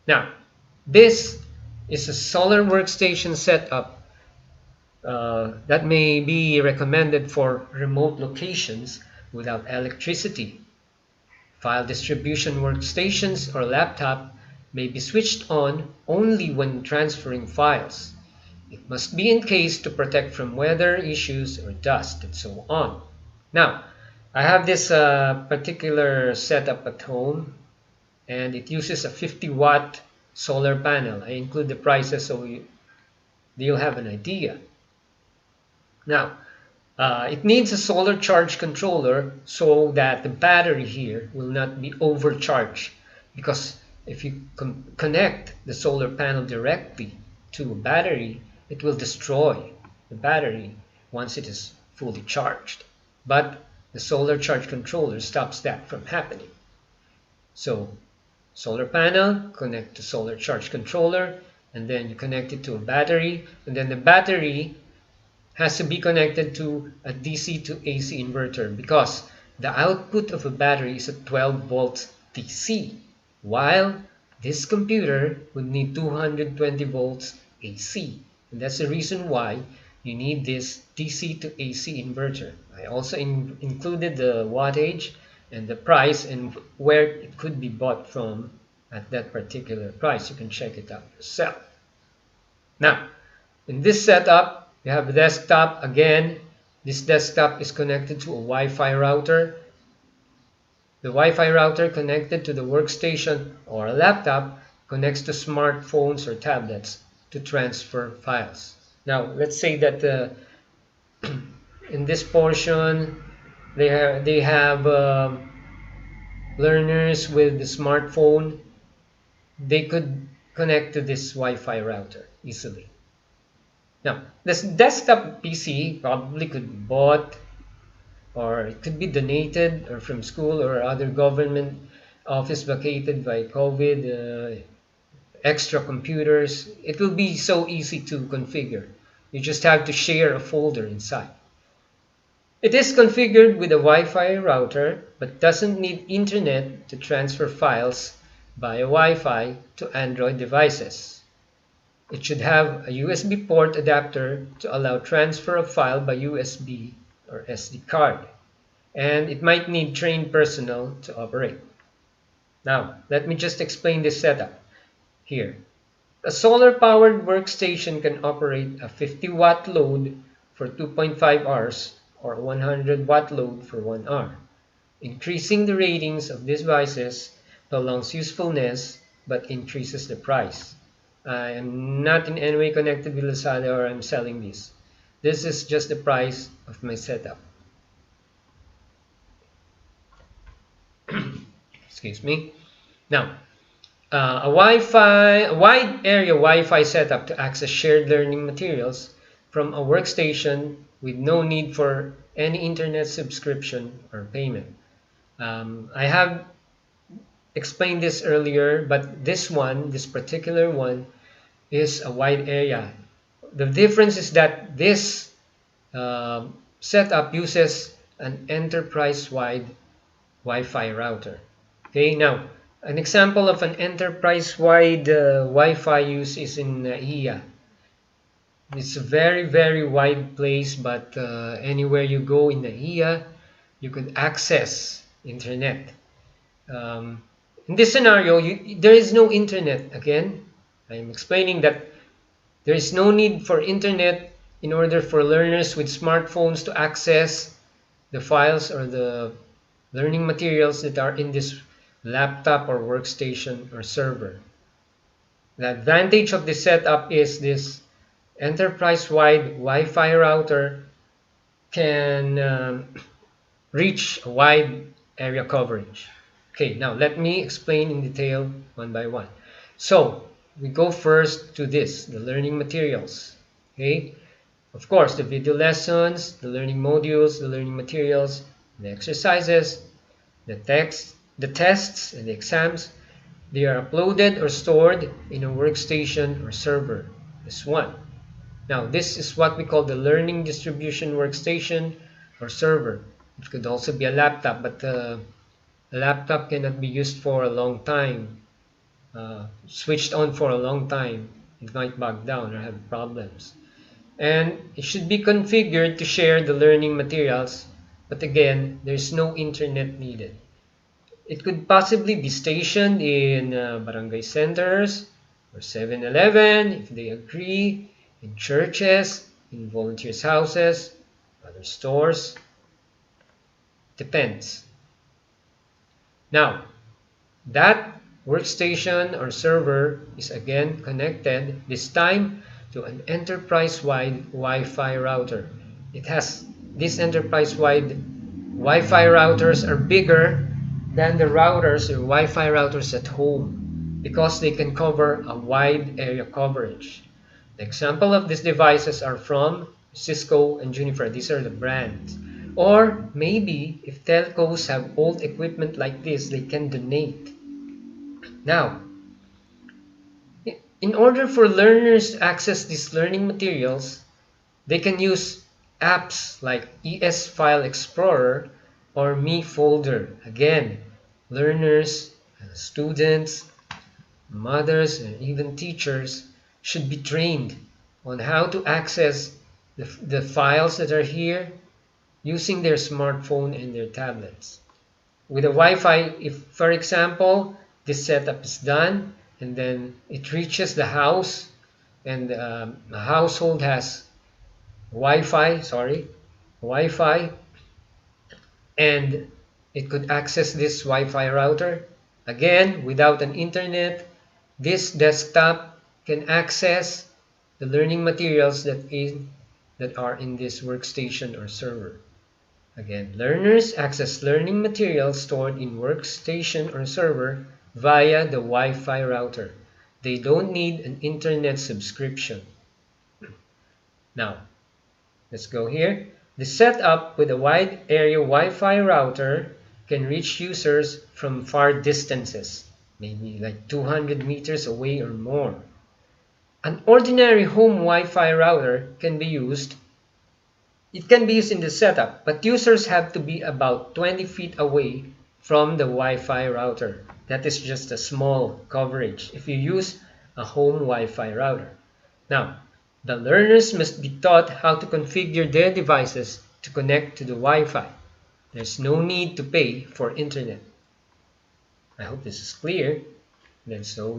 Now, this is a solar workstation setup that may be recommended for remote locations without electricity. File distribution workstations or laptop may be switched on only when transferring files. It must be encased to protect from weather issues or dust and so on. Now, I have this particular setup at home, and it uses a 50-watt solar panel. I include the prices so you'll have an idea. Now, it needs a solar charge controller so that the battery here will not be overcharged, because if you connect the solar panel directly to a battery, it will destroy the battery once it is fully charged. But the solar charge controller stops that from happening. So solar panel, connect to solar charge controller, and then you connect it to a battery, and then the battery has to be connected to a DC to AC inverter, because the output of a battery is at 12 volts DC, while this computer would need 220 volts AC. And that's the reason why you need this DC to AC inverter. I also included the wattage and the price and where it could be bought from at that particular price. You can check it out yourself. Now, in this setup, you have a desktop. Again, this desktop is connected to a Wi-Fi router. The Wi-Fi router connected to the workstation or a laptop connects to smartphones or tablets to transfer files. Now, let's say that in this portion, they have learners with the smartphone. They could connect to this Wi-Fi router easily. Now, this desktop PC probably could be bought, or it could be donated, or from school or other government office vacated by COVID, extra computers. It will be so easy to configure. You just have to share a folder inside. It is configured with a Wi-Fi router, but doesn't need internet to transfer files via Wi-Fi to Android devices. It should have a USB port adapter to allow transfer of file by USB or SD card. And it might need trained personnel to operate. Now, let me just explain this setup here. A solar-powered workstation can operate a 50-watt load for 2.5 hours or 100-watt load for 1 hour. Increasing the ratings of these devices prolongs usefulness but increases the price. I am not in any way connected with Lazada or I'm selling this. This is just the price of my setup. Excuse me. Now, a wide area Wi-Fi setup to access shared learning materials from a workstation with no need for any internet subscription or payment. I have explained this earlier, but this particular one, is a wide area. The difference is that this setup uses an enterprise-wide Wi-Fi router. Okay, now an example of an enterprise-wide Wi-Fi use is in IIA. It's a very wide place, but anywhere you go in IIA, you could access internet. In this scenario, there is no internet. Again, I'm explaining that there is no need for internet in order for learners with smartphones to access the files or the learning materials that are in this laptop or workstation or server. The advantage of this setup is this enterprise-wide Wi-Fi router can reach a wide area coverage. Okay, now let me explain in detail one by one. So we go first to this, the learning materials. Okay, of course, the video lessons, the learning modules, the learning materials, the exercises, the text, the tests, and the exams. They are uploaded or stored in a workstation or server. This one. Now, this is what we call the learning distribution workstation or server. It could also be a laptop, but a laptop cannot be used for a long time switched on for a long time, it might bog down or have problems. And it should be configured to share the learning materials, but again, there's no internet needed. It could possibly be stationed in barangay centers or 7-Eleven if they agree, in churches, in volunteers' houses, other stores. Depends. Now, that workstation or server is again connected, this time to an enterprise-wide Wi-Fi router. It has these enterprise-wide Wi-Fi routers are bigger than the routers or Wi-Fi routers at home because they can cover a wide area coverage. The example of these devices are from Cisco and Juniper. These are the brands. Or maybe if telcos have old equipment like this, they can donate. Now, in order for learners to access these learning materials, they can use apps like ES File Explorer or Me Folder. Again, learners, students, mothers, and even teachers should be trained on how to access the files that are here using their smartphone and their tablets. With a Wi-Fi, if for example, this setup is done and then it reaches the house and the household has Wi-Fi, and it could access this Wi-Fi router. Again, without an internet, this desktop can access the learning materials that are in this workstation or server. Again, learners access learning materials stored in workstation or server via the Wi-Fi router. They don't need an internet subscription. Now, let's go here. The setup with a wide area Wi-Fi router can reach users from far distances, maybe like 200 meters away or more. An ordinary home Wi-Fi router can be used. It can be used in the setup, but users have to be about 20 feet away from the Wi-Fi router. That is just a small coverage if you use a home Wi-Fi router. Now, the learners must be taught how to configure their devices to connect to the Wi-Fi. There's no need to pay for internet. I hope this is clear. Then so